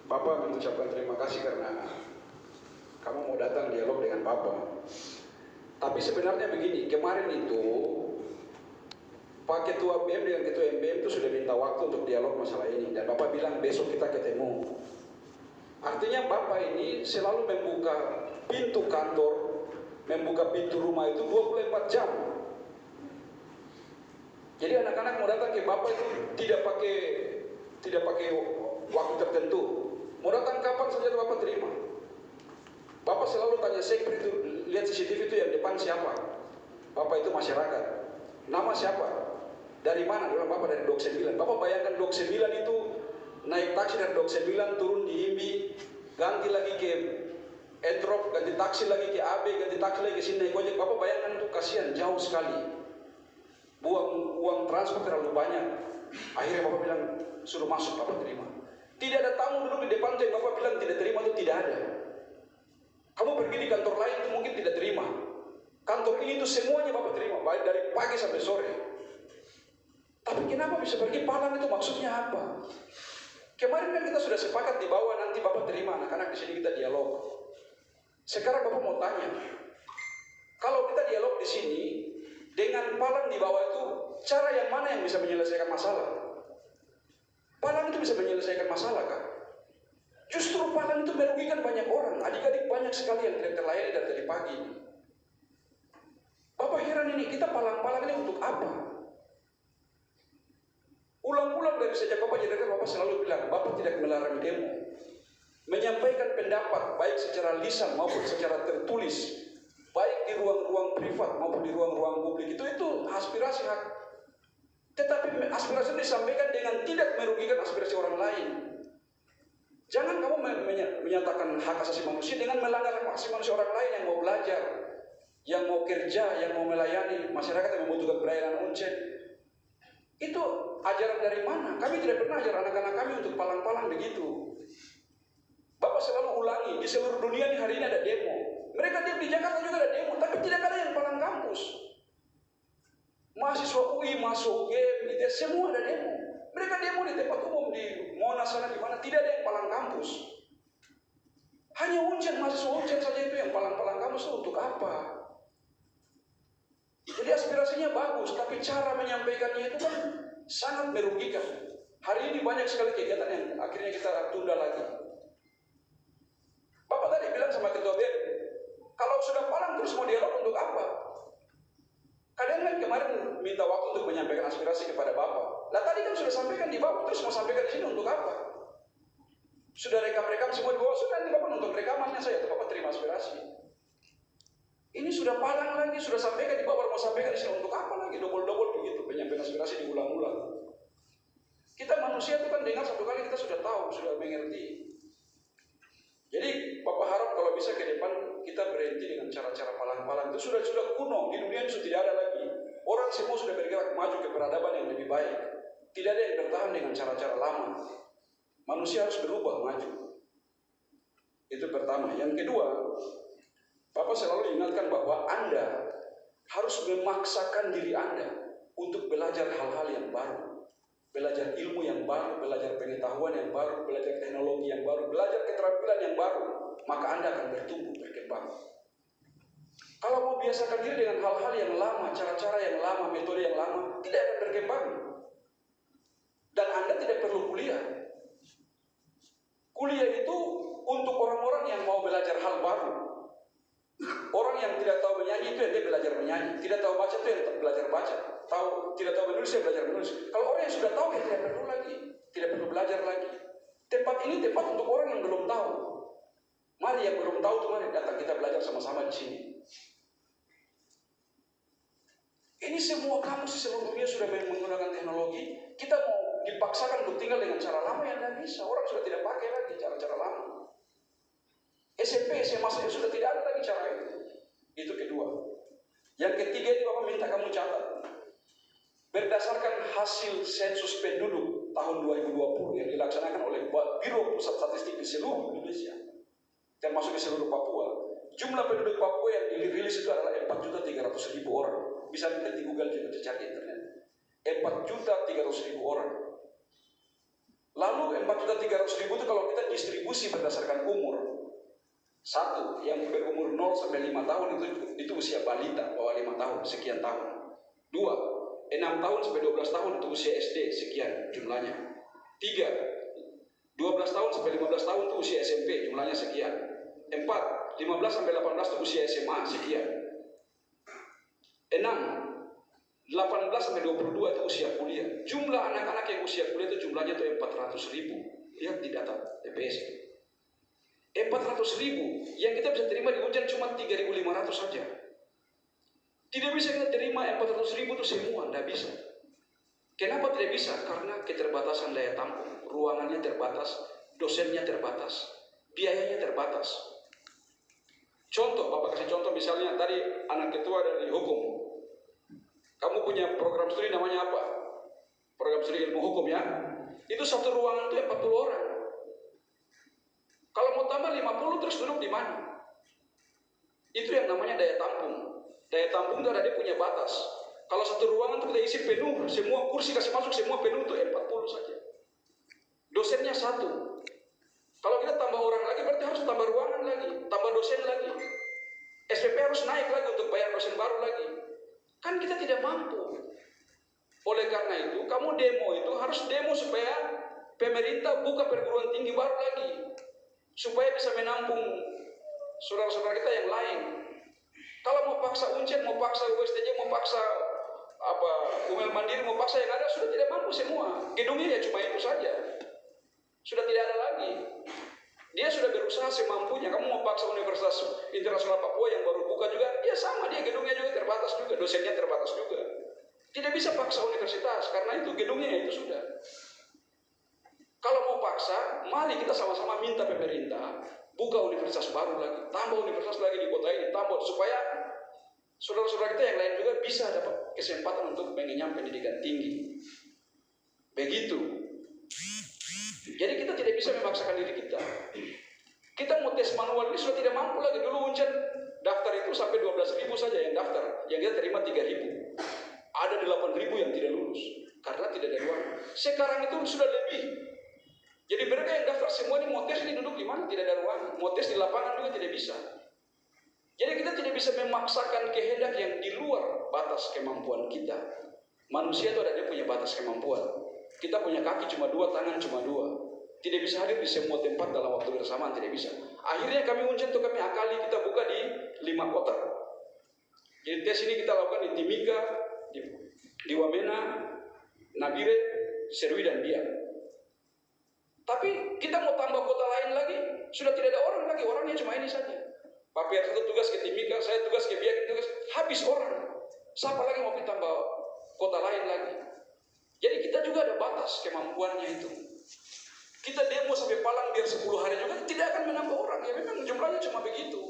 Bapak mengucapkan terima kasih karena kamu mau datang dialog dengan Bapak. Tapi sebenarnya begini, kemarin itu Pak Ketua BEM dengan Ketua MBM itu sudah minta waktu untuk dialog masalah ini, dan Bapak bilang besok kita ketemu. Artinya Bapak ini selalu membuka pintu kantor, membuka pintu rumah itu 24 jam. Jadi anak-anak mau datang ke Bapak itu tidak pakai waktu tertentu. Mau datang kapan saja Bapak terima. Bapak selalu tanya sekre itu, lihat CCTV itu yang depan siapa? Bapak itu masyarakat. Nama siapa? Dari mana? Dia bilang Bapak dari Dok 9. Bapak bayangkan Dok 9 itu naik taksi dari Dok 9 turun di Imbi, ganti lagi ke Entrop, ganti taksi lagi ke AB, ganti taksi lagi ke sini naik ojek. Bapak bayangkan itu kasihan, jauh sekali. Buang uang transport terlalu banyak. Akhirnya Bapak bilang suruh masuk, Bapak terima. Tidak ada tamu duduk di depan yang Bapak bilang tidak terima itu tidak ada. Kamu pergi di kantor lain itu mungkin tidak terima. Kantor ini itu semuanya Bapak terima, baik dari pagi sampai sore. Tapi kenapa bisa pergi Padang itu maksudnya apa? Kemarin kan kita sudah sepakat di bawah nanti Bapak terima anak-anak di sini kita dialog. Sekarang Bapak mau tanya, kalau kita dialog di sini dengan Padang di bawah itu cara yang mana yang bisa menyelesaikan masalah? Padang itu bisa menyelesaikan masalah kan? Justru Padang itu merugikan banyak orang. Adik-adik banyak sekali yang tidak terlayani dari tadi pagi. Bapak heran ini, kita Palang-Palang ini untuk apa? Ulang-ulang dari sejak Bapak jadi rektor, Bapak selalu bilang, Bapak tidak melarang demo. Menyampaikan pendapat, baik secara lisan maupun secara tertulis, baik di ruang-ruang privat maupun di ruang-ruang publik, itu aspirasi hak. Tetapi aspirasi disampaikan dengan tidak merugikan aspirasi orang lain. Jangan kamu menyatakan hak asasi manusia dengan melanggar hak asasi manusia orang lain yang mau belajar, yang mau kerja, yang mau melayani masyarakat yang membutuhkan pelayanan uncen. Itu ajaran dari mana? Kami tidak pernah ajar anak-anak kami untuk palang-palang begitu. Bapak selalu ulangi, di seluruh dunia ini hari ini ada demo. Mereka di Jakarta juga ada demo, tapi tidak ada yang palang kampus. Mahasiswa UI, mahasiswa UGM, semua ada demo. Mereka demo di tempat umum, di Monas sana di mana, tidak ada yang palang kampus. Hanya uncen, mahasiswa uncen saja itu yang palang-palang kampus itu untuk apa? Jadi aspirasinya bagus, tapi cara menyampaikannya itu kan sangat merugikan. Hari ini banyak sekali kegiatan yang akhirnya kita tunda lagi. Bapak tadi bilang sama Ketua BEM, kalau sudah palang terus mau dialog untuk apa? Kalian kan kemarin minta waktu untuk menyampaikan aspirasi kepada Bapak. Lah tadi kan sudah sampaikan di bawah, terus mau sampaikan di sini untuk apa? Sudah rekam-rekam semua di bawah, sudah nanti Bapak nonton rekamannya saya, tuh Bapak terima aspirasi. Ini sudah palang lagi, sudah sampaikan di bawah, mau sampaikan di sini untuk apa lagi? Double-double begitu, penyampaian aspirasi diulang-ulang. Kita manusia itu kan dengar satu kali kita sudah tahu, sudah mengerti. Jadi Bapak harap kalau bisa ke depan kita berhenti dengan cara-cara palang-palang itu sudah kuno, di dunia ini sudah tidak ada lagi. Orang semua sudah bergerak maju ke peradaban yang lebih baik. Tidak ada yang bertahan dengan cara-cara lama. Manusia harus berubah maju. Itu pertama. Yang kedua, Bapak selalu ingatkan bahwa Anda harus memaksakan diri Anda untuk belajar hal-hal yang baru. Belajar ilmu yang baru, belajar pengetahuan yang baru, belajar teknologi yang baru, belajar keterampilan yang baru. Maka Anda akan bertumbuh, berkembang. Kalau mau biasakan diri dengan hal-hal yang lama, cara-cara yang lama, metode yang lama, tidak akan berkembang. Dan Anda tidak perlu kuliah. Kuliah itu untuk orang-orang yang mau belajar hal baru. Orang yang tidak tahu menyanyi itu yang dia belajar menyanyi, tidak tahu baca itu yang belajar baca, tidak tahu menulis dia belajar menulis. Kalau orang yang sudah tahu dia tidak perlu lagi, tidak perlu belajar lagi. Tempat ini tempat untuk orang yang belum tahu. Mari yang belum tahu tuh mari datang kita belajar sama-sama di sini. Ini semua kampus di seluruh dunia sudah menggunakan teknologi. Kita mau dipaksakan untuk tinggal dengan cara lama yang tidak bisa. Orang sudah tidak pakai lagi cara-cara lama. SMP, SMA sudah tidak ada lagi cara itu. Itu kedua. Yang ketiga itu Bapak minta kamu catat. Berdasarkan hasil sensus penduduk tahun 2020 yang dilaksanakan oleh Biro Pusat Statistik di seluruh Indonesia, termasuk di seluruh Papua, jumlah penduduk Papua yang dirilis itu adalah 4.300.000 orang. Bisa dilihat di Google juga, dicari internet. 4.300.000 orang. Lalu 4.300.000 itu kalau kita distribusi berdasarkan umur. Satu, yang berumur 0 sampai 5 tahun itu usia balita, bawah 5 tahun, sekian tahun. Dua, 6 tahun sampai 12 tahun itu usia SD, sekian jumlahnya. Tiga, 12 tahun sampai 15 tahun itu usia SMP, jumlahnya sekian. 4, 15 sampai 18 itu usia SMA, sekian. 6, 18 sampai 22 itu usia kuliah. Jumlah anak-anak yang usia kuliah itu jumlahnya itu 400.000. Lihat di data TPS. 400.000 yang kita bisa terima di ujian cuma 3.500 saja. Tidak bisa kita terima 400.000 itu semua, tidak bisa. Kenapa tidak bisa? Karena keterbatasan daya tampung, ruangannya terbatas, dosennya terbatas, biayanya terbatas. Contoh, Bapak kasih contoh misalnya tadi anak ketua dari hukum. Kamu punya program studi namanya apa? Program studi ilmu hukum ya. Itu satu ruangan itu 40 orang. Kalau mau tambah 50 terus duduk di mana? Itu yang namanya daya tampung. Daya tampung itu ada dia punya batas. Kalau satu ruangan itu kita isi penuh, semua kursi kasih masuk semua penuh itu 40 saja. Dosennya satu. Kalau kita tambah orang lagi berarti harus tambah ruangan lagi, tambah dosen lagi. SPP harus naik lagi untuk bayar dosen baru lagi. Kan kita tidak mampu. Oleh karena itu, kamu demo itu harus demo supaya pemerintah buka perguruan tinggi baru lagi. Supaya bisa menampung saudara-saudara kita yang lain. Kalau mau paksa Uncen, mau paksa USTJ, mau paksa Umel Mandiri, mau paksa yang ada, sudah tidak mampu semua. Gedungnya ya cuma itu saja. Sudah tidak ada lagi. Dia sudah berusaha semampunya. Kamu mau paksa Universitas Internasional Papua yang baru buka juga, ya sama, dia gedungnya juga terbatas juga, dosennya terbatas juga. Tidak bisa paksa universitas, karena itu gedungnya itu sudah. Kalau mau paksa, mari kita sama-sama minta pemerintah buka universitas baru lagi, tambah universitas lagi di kota ini, tambah supaya saudara-saudara kita yang lain juga bisa dapat kesempatan untuk mengenyam pendidikan tinggi. Begitu. Jadi kita tidak bisa memaksakan diri kita. Kita mau tes manual ini sudah tidak mampu lagi. Dulu Uncen daftar itu sampai 12.000 saja yang daftar, yang kita terima 3.000. Ada 8.000 yang tidak lulus karena tidak ada ruang. Sekarang itu sudah lebih. Jadi mereka yang daftar semua ini mau tes ini duduk di mana? Tidak ada ruang. Mau tes di lapangan juga tidak bisa. Jadi kita tidak bisa memaksakan kehendak yang di luar batas kemampuan kita. Manusia itu ada dia punya batas kemampuan. Kita punya kaki cuma 2, tangan cuma 2. Tidak bisa hadir di semua tempat dalam waktu bersamaan, tidak bisa. Akhirnya kami Uncen itu kami akali, kita buka di 5 kota. Jadi tes ini kita lakukan di Timika, di Wamena, Nabire, Serui dan Biak. Tapi kita mau tambah kota lain lagi, sudah tidak ada orang lagi, orangnya cuma ini saja. Pak PR satu tugas ke Timika, saya tugas ke Biak, tugas habis orang. Siapa lagi mau tambah kota lain lagi? Jadi kita juga ada batas kemampuannya itu. Kita demo sampai Palang biar 10 hari juga tidak akan menambah orang. Ya memang jumlahnya cuma begitu.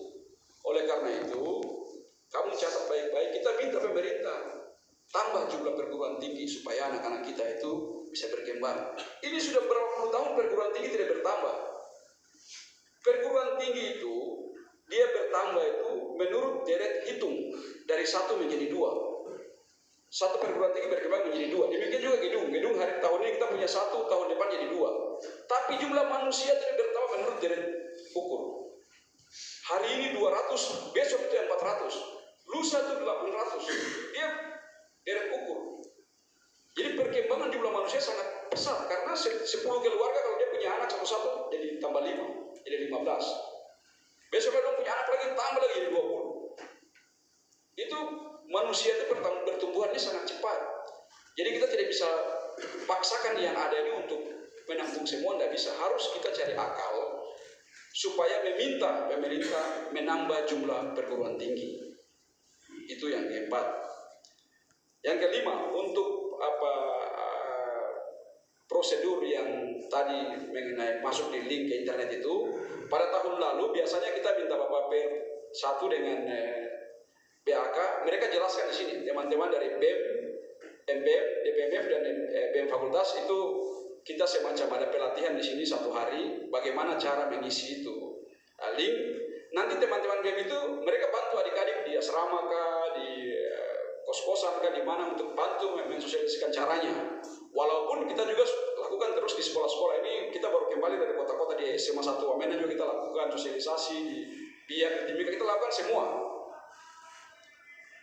Oleh karena itu, kamu catat baik-baik, kita minta pemerintah tambah jumlah perguruan tinggi supaya anak-anak kita itu bisa berkembang. Ini sudah berapa puluh tahun perguruan tinggi tidak bertambah. Perguruan tinggi itu dia bertambah itu menurut deret hitung dari 1 menjadi 2. Satu perguruan tinggi berkembang menjadi 2. Demikian juga gedung. Gedung hari tahun ini kita punya 1, tahun depan jadi 2. Tapi jumlah manusia tidak bertambah menurut deret ukur. Hari ini 200, besok itu 400, lusa itu 800. Dia deret ukur. Jadi perkembangan jumlah manusia sangat besar karena 10 keluarga kalau dia punya anak satu-satu jadi tambah 5, jadi 15. Besok kalau punya anak lagi tambah lagi jadi 20. Itu manusia itu pertumbuhannya sangat cepat. Jadi kita tidak bisa paksakan yang ada ini untuk menampung semua, tidak bisa. Harus kita cari akal supaya meminta pemerintah menambah jumlah perguruan tinggi. Itu yang keempat. Yang kelima, untuk prosedur yang tadi mengenai masuk di link ke internet itu, pada tahun lalu biasanya kita minta Bapak P1 dengan BAK, mereka jelaskan di sini, teman-teman dari BEM, MBM, DPMF dan BEM Fakultas itu kita semacam ada pelatihan di sini 1 hari, bagaimana cara mengisi itu link. Nanti teman-teman BEM itu mereka bantu adik-adik di asrama kah, di kos-kosan kan di mana untuk bantu mensosialisasikan caranya. Walaupun kita juga lakukan terus di sekolah-sekolah ini, kita satu wamena juga kita lakukan sosialisasi di Biak, di Mika kita lakukan semua.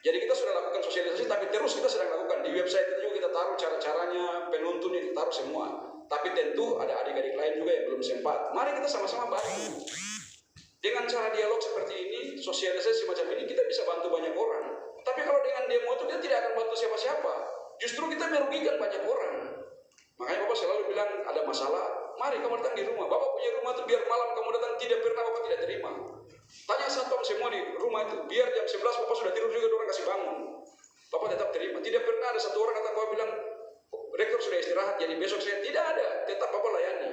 Jadi kita sudah lakukan sosialisasi, tapi terus kita sedang lakukan di website itu juga kita taruh cara-caranya, penuntun kita taruh semua. Tapi tentu ada adik-adik lain juga yang belum sempat. Mari kita sama-sama bantu. Dengan cara dialog seperti ini, sosialisasi semacam ini, kita bisa bantu banyak orang. Tapi kalau dengan demo itu kita tidak akan bantu siapa-siapa. Justru kita merugikan banyak orang. Makanya Bapak selalu bilang ada masalah, mari kamu datang di rumah. Bapak punya rumah itu biar malam kamu datang, tidak pernah Bapak tidak terima. Tanya satpam semua di rumah itu, biar jam 11 Bapak sudah tidur juga, orang kasih bangun. Bapak tetap terima. Tidak pernah ada satu orang datang Bapak bilang, rektor sudah istirahat, jadi besok saya tidak ada. Tetap Bapak layani.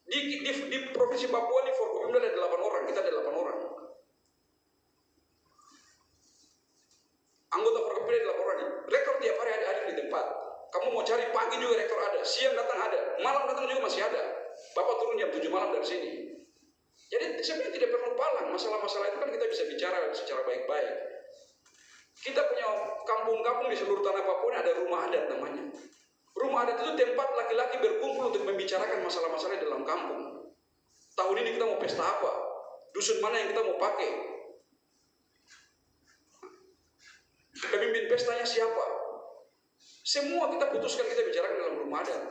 Di provinsi Papua, di Forkopimda ada 8 orang, kita ada 8 orang. Anggota Forkopimda ada 8 orang. Rektor tiap hari ada di tempat. Kamu mau cari pagi juga rektor ada, siang datang ada, malam datang juga masih ada. Bapak turun jam 7 malam dari sini. Jadi sebenarnya tidak perlu palang. Masalah-masalah itu kan kita bisa bicara secara baik-baik. Kita punya kampung-kampung di seluruh tanah Papua ini ada rumah adat namanya. Rumah adat itu tempat laki-laki berkumpul untuk membicarakan masalah-masalah dalam kampung. Tahun ini kita mau pesta apa? Dusun mana yang kita mau pakai? Pemimpin pestanya siapa? Semua kita putuskan, kita bicarakan dalam rumah adat.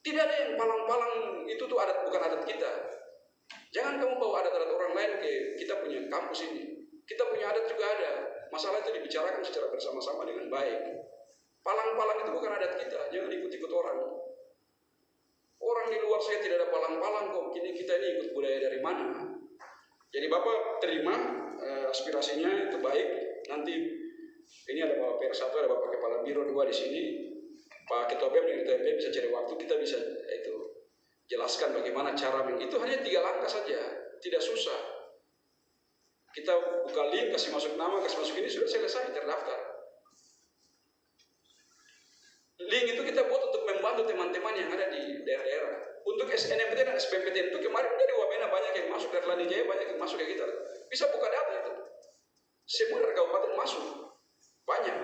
Tidak ada yang palang-palang itu tuh adat, bukan adat kita. Jangan kamu bawa adat-adat orang lain ke kita punya kampus ini. Kita punya adat juga ada. Masalah itu dibicarakan secara bersama-sama dengan baik. Palang-palang itu bukan adat kita. Jangan ikut-ikut orang. Orang di luar saya tidak ada palang-palang kok. Kini kita ini ikut budaya dari mana? Jadi Bapak terima aspirasinya, itu baik. Nanti ini ada Bapak PR1, ada Bapak Kepala Biro 2 di sini. Pak Ketua BEM dan Ketua MPM bisa cari waktu, kita bisa itu jelaskan bagaimana cara itu hanya 3 langkah saja, tidak susah. Kita buka link, kasih masuk nama, kasih masuk ini, sudah selesai, terdaftar. Link itu kita buat untuk membantu teman-teman yang ada di daerah-daerah. Untuk SNMPT dan SBMPT itu kemarin dari Wamena banyak yang masuk, dari Lani Jaya banyak yang masuk kayak kita. Bisa buka data itu. Semua dari kabupaten masuk, banyak.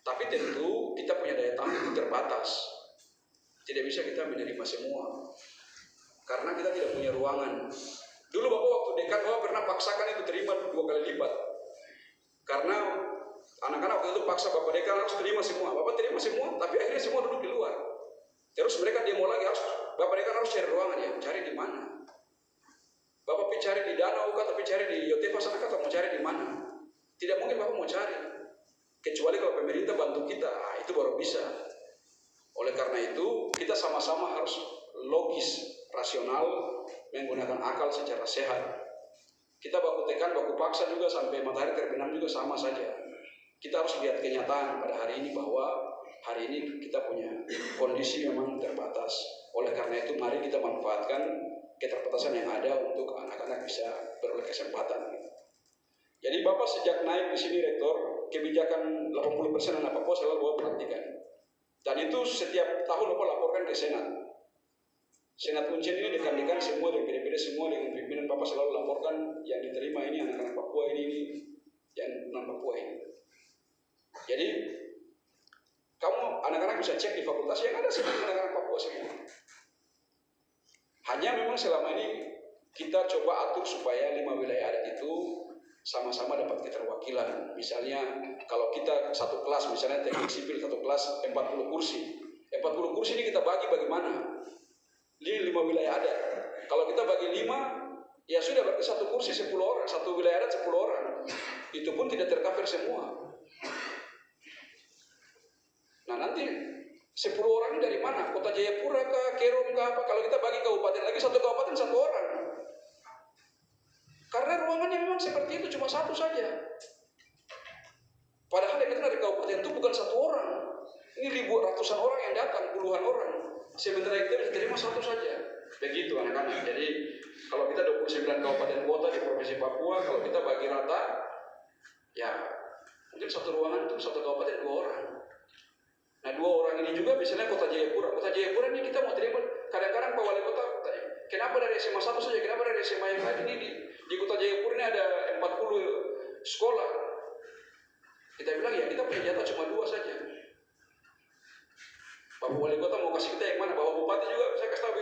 Tapi tentu kita punya daya tampung terbatas. Tidak bisa kita menerima semua. Karena kita tidak punya ruangan. Dulu Bapak waktu dekan, Bapak pernah paksakan itu terima 2 kali lipat. Karena anak-anak waktu itu paksa Bapak dekan harus terima semua. Bapak terima semua, tapi akhirnya semua duduk di luar. Terus mereka demo lagi, Bapak dekan harus cari ruangan ya. Cari di mana? Bapak cari di danau kah, tapi cari di Yotefa sana kah, atau mau cari di mana? Tidak mungkin Bapak mau cari. Kecuali kalau pemerintah bantu kita, itu baru bisa. Oleh karena itu, kita sama-sama harus logis, rasional, menggunakan akal secara sehat. Kita baku tekan, baku paksa juga sampai matahari terbenam juga sama saja. Kita harus lihat kenyataan pada hari ini bahwa hari ini kita punya kondisi memang terbatas. Oleh karena itu, mari kita manfaatkan keterbatasan yang ada untuk anak-anak bisa beroleh kesempatan. Jadi Bapak sejak naik di sini Rektor, kebijakan 80% anak Papua selalu Bapak perhatikan. Dan itu setiap tahun Bapak laporkan ke Senat. Senat Uncen ini dekan-dekan semua, dan PD-PD semua dengan pimpinan Bapak selalu laporkan yang diterima ini anak-anak Papua ini yang non-Papua ini. Jadi kamu anak-anak bisa cek di fakultas yang ada semua anak-anak Papua semua. Hanya memang selama ini kita coba atur supaya 5 wilayah adat itu sama-sama dapat keterwakilan. Misalnya kalau kita satu kelas, misalnya teknik sipil satu kelas 40 kursi. 40 kursi ini kita bagi bagaimana? Ini 5 wilayah adat. Kalau kita bagi 5, ya sudah berarti satu kursi 10 orang, satu wilayah adat 10 orang. Itu pun tidak tercover semua. Nah nanti 10 orang ini dari mana? Kota Jayapura kah, Kerom kah, apa? Kalau kita bagi kabupaten lagi, satu kabupaten 1 orang. Karena ruangannya memang seperti itu, cuma 1 saja. Padahal yang datang dari kabupaten itu bukan 1 orang. Ini ratusan orang yang datang, puluhan orang. Sementara kita bisa terima 1 saja. Begitu anak-anak. Jadi kalau kita 29 kabupaten kota di Provinsi Papua, kalau kita bagi rata, ya mungkin 1 ruangan itu 1 kabupaten 2 orang. Nah 2 orang ini juga misalnya Kota Jayapura. Kota Jayapura ini kita mau terima, kadang-kadang Pak Wali Kota, kenapa dari SMA 1 saja, kenapa dari SMA yang lain ini di Kota Jayapura ini ada 40 sekolah. Kita bilang ya kita punya jatah cuma 2 saja. Bapak Wali Kota mau kasih kita yang mana? Bapak Bupati juga saya kasih tahu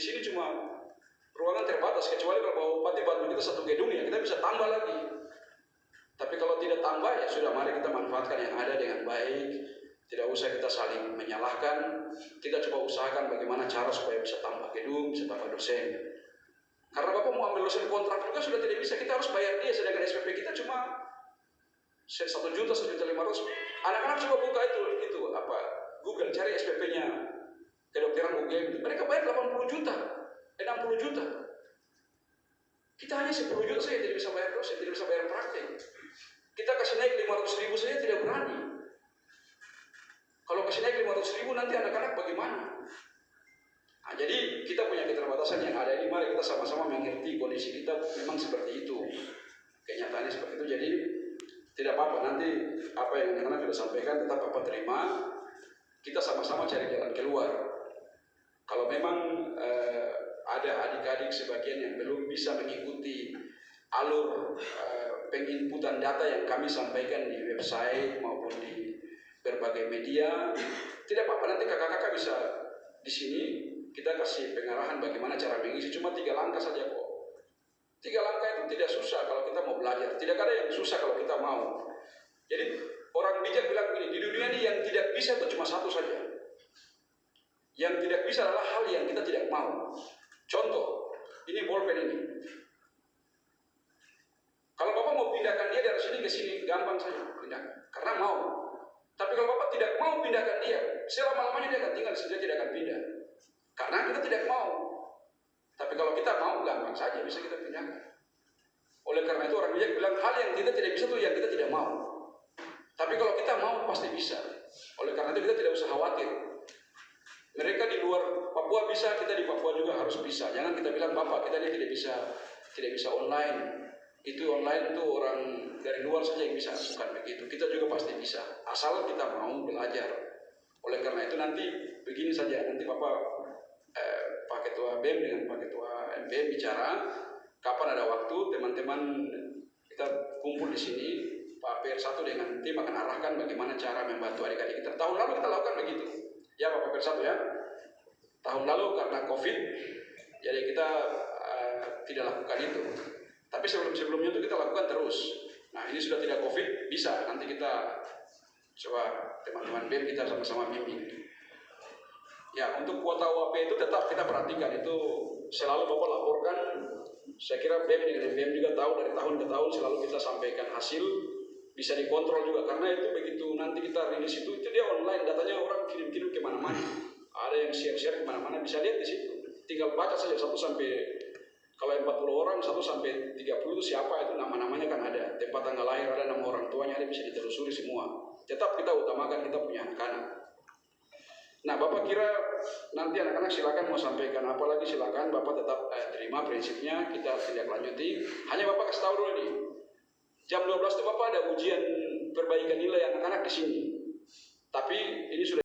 sini cuma ruangan terbatas, kecuali kalau Bapak Bupati bantu kita satu gedung ya kita bisa tambah lagi. Tapi kalau tidak tambah ya sudah, mari kita manfaatkan yang ada dengan baik. Tidak usah kita saling menyalahkan. Kita coba usahakan bagaimana cara supaya bisa tambah gedung, bisa tambah dosen. Karena Bapak mau ambil dosen kontrak juga sudah tidak bisa, kita harus bayar dia. Sedangkan SPP kita cuma 1 juta, 1,5 juta. Anak-anak coba buka itu apa Google, cari SPP-nya kedokteran UGM. Mereka bayar 80 juta, 60 juta. Kita hanya 10 juta saja tidak bisa bayar dosen, tidak bisa bayar praktek. Kita kasih naik 500.000 saja tidak berani. Kalau kasih naik 500.000 nanti anak-anak bagaimana? Nah, jadi kita punya keterbatasan yang ada ini. Mari kita sama-sama mengerti kondisi kita memang seperti itu. Kenyataannya seperti itu. Jadi tidak apa-apa, nanti apa yang anak-anak sudah sampaikan tetap Bapak terima. Kita sama-sama cari jalan keluar. Kalau memang ada adik-adik sebagian yang belum bisa mengikuti alur penginputan data yang kami sampaikan di website maupun di berbagai media, tidak apa-apa, nanti kakak-kakak bisa di sini kita kasih pengarahan bagaimana cara mengisi. Cuma 3 langkah saja kok. 3 langkah itu tidak susah kalau kita mau belajar. Tidak ada yang susah kalau kita mau. Jadi orang bijak bilang begini, di dunia ini yang tidak bisa itu cuma satu saja. Yang tidak bisa adalah hal yang kita tidak mau. Contoh, ini bolpen ini. Kalau Bapak mau pindahkan dia dari sini ke sini, gampang saja pindahkan, karena mau. Tapi kalau Bapak tidak mau pindahkan dia, selama-lamanya dia akan tinggal di sini, tidak akan pindah. Karena kita tidak mau. Tapi kalau kita mau, gampang saja bisa kita pindahkan. Oleh karena itu orang bijak bilang hal yang kita tidak bisa itu yang kita tidak mau. Tapi kalau kita mau pasti bisa. Oleh karena itu kita tidak usah khawatir. Mereka di luar Papua bisa, kita di Papua juga harus bisa. Jangan kita bilang Bapak kita ini tidak bisa online. Itu online itu orang dari luar saja yang bisa, bukan begitu. Kita juga pasti bisa, asal kita mau belajar. Oleh karena itu nanti begini saja, nanti Bapak Pak Ketua BEM dengan Pak Ketua MPM bicara, kapan ada waktu teman-teman kita kumpul di sini. Pak PR1 dengan tim akan arahkan bagaimana cara membantu adik-adik kita. Tahun lalu kita lakukan begitu, ya Pak PR1 ya. Tahun lalu karena COVID, jadi kita tidak lakukan itu. Tapi sebelum-sebelumnya itu kita lakukan terus. Nah ini sudah tidak COVID, bisa nanti kita coba teman-teman BEM kita sama-sama bimbing. Ya untuk kuota UAP itu tetap kita perhatikan, itu selalu Bapak laporkan. Saya kira BEM dengan BEM juga tahu dari tahun ke tahun selalu kita sampaikan hasil, bisa dikontrol juga karena itu begitu nanti kita rilis itu dia online, datanya orang kirim-kirim kemana-mana. Ada yang share-share kemana-mana, bisa lihat di situ. Tinggal baca saja 1 sampai kalau 40 orang 1 sampai 30 itu siapa, itu nama-namanya kan ada, tempat tanggal lahir ada, nama orang tuanya ada, bisa ditelusuri semua. Tetap kita utamakan kita punya anak-anak. Nah Bapak kira nanti anak-anak silakan mau sampaikan apa lagi, silakan Bapak tetap terima prinsipnya, kita tindak lanjuti. Hanya Bapak kasih tahu dulu nih, jam 12 itu Bapak ada ujian perbaikan nilai anak-anak di sini. Tapi ini sudah